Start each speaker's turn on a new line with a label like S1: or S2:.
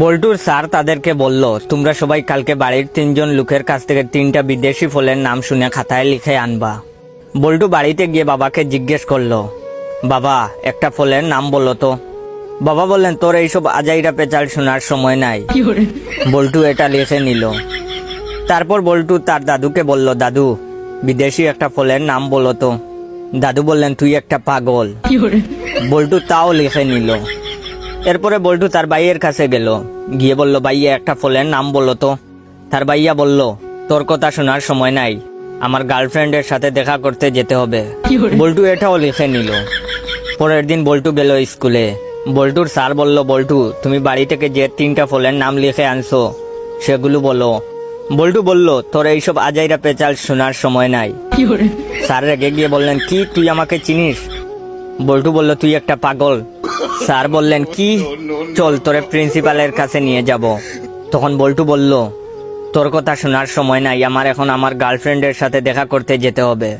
S1: বল্টুর স্যার তাদেরকে বলল, তোমরা সবাই কালকে বাড়ির 3জন লোকের কাছ থেকে 3টা বিদেশি ফলের নাম শুনে খাতায় লিখে আনবা। বল্টু বাড়িতে গিয়ে বাবাকে জিজ্ঞেস করলো, বাবা একটা ফলের নাম বললো তো। বাবা বললেন, তোর এইসব আজাইরা পেঁচাল শোনার সময় নাই। বল্টু এটা লিখে নিল। তারপর বল্টু তার দাদুকে বলল, দাদু বিদেশি একটা ফলের নাম বলো তো। দাদু বললেন, তুই একটা পাগল। বল্টু তাও লিখে নিল। এরপরে বল্টু তার ভাইয়ের কাছে গেল, গিয়ে বলল, ভাইয়া একটা ফলের নাম বললো তো। তার ভাইয়া বলল, তোর কথা শোনার সময় নাই, আমার গার্লফ্রেন্ডের সাথে দেখা করতে যেতে হবে। বল্টু এটাও লিখে নিল। পরের দিন বল্টু গেল স্কুলে। বল্টুর স্যার বলল, বল্টু তুমি বাড়ি থেকে যে 3টা ফলের নাম লিখে আনছো সেগুলো বলো। বল্টু বলল, তোর এইসব আজাইরা পেঁচাল শোনার সময় নাই। স্যার রেগে গিয়ে বললেন, কি তুই আমাকে চিনিস? বল্টু বলল, তুই একটা পাগল। স্যার বললেন, কি? চল তোরে প্রিন্সিপালের কাছে নিয়ে যাব। তখন বল্টু বলল, তোর কথা শোনার সময় নাই, আমার এখন আমার গার্লফ্রেন্ডের সাথে দেখা করতে যেতে হবে।